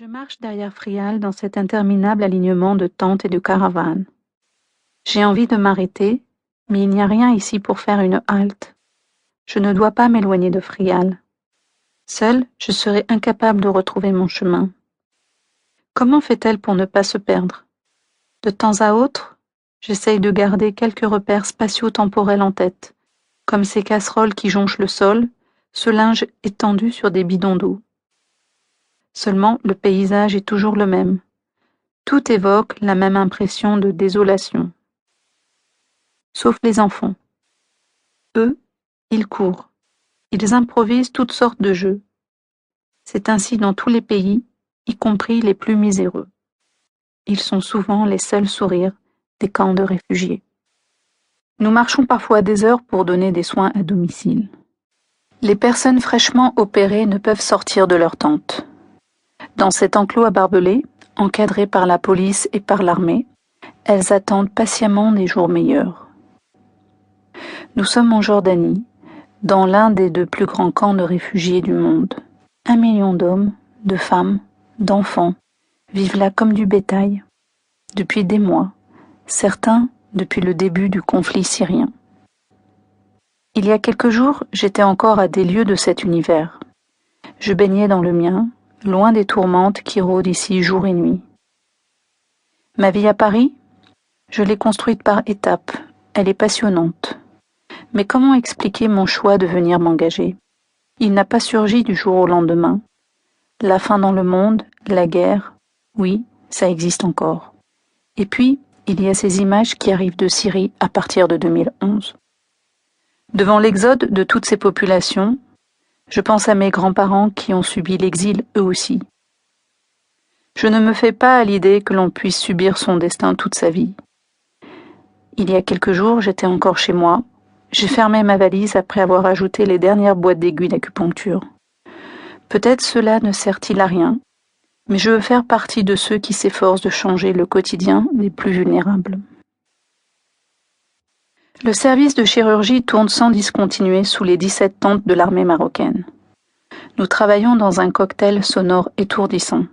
Je marche derrière Frial dans cet interminable alignement de tentes et de caravanes. J'ai envie de m'arrêter, mais il n'y a rien ici pour faire une halte. Je ne dois pas m'éloigner de Frial. Seule, je serais incapable de retrouver mon chemin. Comment fait-elle pour ne pas se perdre? De temps à autre, j'essaye de garder quelques repères spatio-temporels en tête, comme ces casseroles qui jonchent le sol, ce linge étendu sur des bidons d'eau. Seulement, le paysage est toujours le même. Tout évoque la même impression de désolation. Sauf les enfants. Eux, ils courent. Ils improvisent toutes sortes de jeux. C'est ainsi dans tous les pays, y compris les plus miséreux. Ils sont souvent les seuls sourires des camps de réfugiés. Nous marchons parfois des heures pour donner des soins à domicile. Les personnes fraîchement opérées ne peuvent sortir de leur tente. Dans cet enclos à barbelés, encadré par la police et par l'armée, elles attendent patiemment des jours meilleurs. Nous sommes en Jordanie, dans l'un des deux plus grands camps de réfugiés du monde. 1 million d'hommes, de femmes, d'enfants vivent là comme du bétail, depuis des mois, certains depuis le début du conflit syrien. Il y a quelques jours, j'étais encore à des lieues de cet univers. Je baignais dans le mien, loin des tourmentes qui rôdent ici jour et nuit. Ma vie à Paris, je l'ai construite par étapes, elle est passionnante. Mais comment expliquer mon choix de venir m'engager? Il n'a pas surgi du jour au lendemain. La faim dans le monde, la guerre, oui, ça existe encore. Et puis, il y a ces images qui arrivent de Syrie à partir de 2011. Devant l'exode de toutes ces populations, je pense à mes grands-parents qui ont subi l'exil eux aussi. Je ne me fais pas à l'idée que l'on puisse subir son destin toute sa vie. Il y a quelques jours, j'étais encore chez moi. J'ai fermé ma valise après avoir ajouté les dernières boîtes d'aiguilles d'acupuncture. Peut-être cela ne sert-il à rien, mais je veux faire partie de ceux qui s'efforcent de changer le quotidien des plus vulnérables. Le service de chirurgie tourne sans discontinuer sous les 17 tentes de l'armée marocaine. Nous travaillons dans un cocktail sonore étourdissant.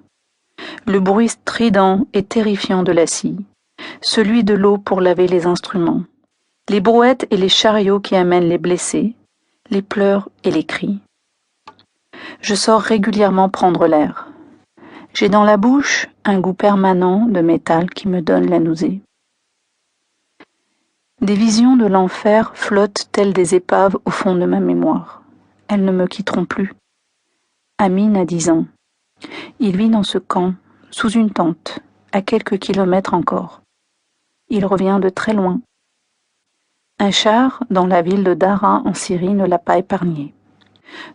Le bruit strident et terrifiant de la scie, celui de l'eau pour laver les instruments, les brouettes et les chariots qui amènent les blessés, les pleurs et les cris. Je sors régulièrement prendre l'air. J'ai dans la bouche un goût permanent de métal qui me donne la nausée. Des visions de l'enfer flottent telles des épaves au fond de ma mémoire. Elles ne me quitteront plus. Amin a 10 ans. Il vit dans ce camp, sous une tente, à quelques kilomètres encore. Il revient de très loin. Un char, dans la ville de Daraa en Syrie, ne l'a pas épargné.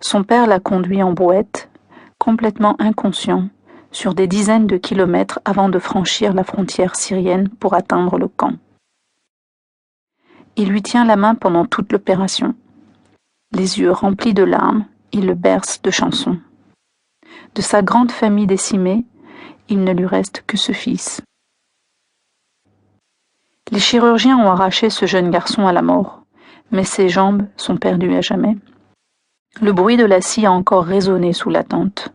Son père l'a conduit en brouette, complètement inconscient, sur des dizaines de kilomètres avant de franchir la frontière syrienne pour atteindre le camp. Il lui tient la main pendant toute l'opération. Les yeux remplis de larmes, il le berce de chansons. De sa grande famille décimée, il ne lui reste que ce fils. Les chirurgiens ont arraché ce jeune garçon à la mort, mais ses jambes sont perdues à jamais. Le bruit de la scie a encore résonné sous la tente.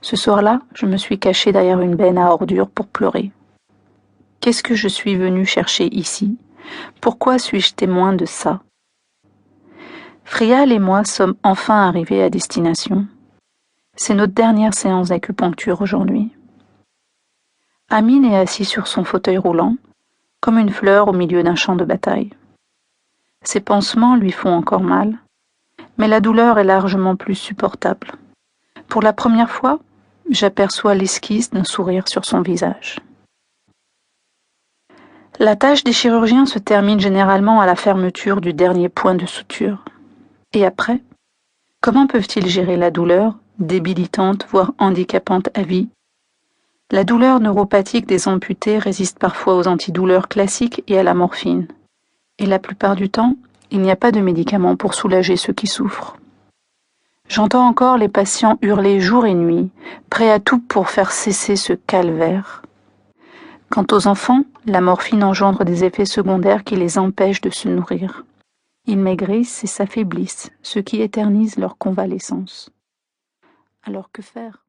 Ce soir-là, je me suis cachée derrière une benne à ordures pour pleurer. Qu'est-ce que je suis venue chercher ici? Pourquoi suis-je témoin de ça? Frial et moi sommes enfin arrivés à destination. C'est notre dernière séance d'acupuncture aujourd'hui. Amin est assis sur son fauteuil roulant, comme une fleur au milieu d'un champ de bataille. Ses pansements lui font encore mal, mais la douleur est largement plus supportable. Pour la première fois, j'aperçois l'esquisse d'un sourire sur son visage. La tâche des chirurgiens se termine généralement à la fermeture du dernier point de suture. Et après, comment peuvent-ils gérer la douleur, débilitante, voire handicapante à vie? La douleur neuropathique des amputés résiste parfois aux antidouleurs classiques et à la morphine. Et la plupart du temps, il n'y a pas de médicaments pour soulager ceux qui souffrent. J'entends encore les patients hurler jour et nuit, prêts à tout pour faire cesser ce calvaire. Quant aux enfants, la morphine engendre des effets secondaires qui les empêchent de se nourrir. Ils maigrissent et s'affaiblissent, ce qui éternise leur convalescence. Alors que faire ?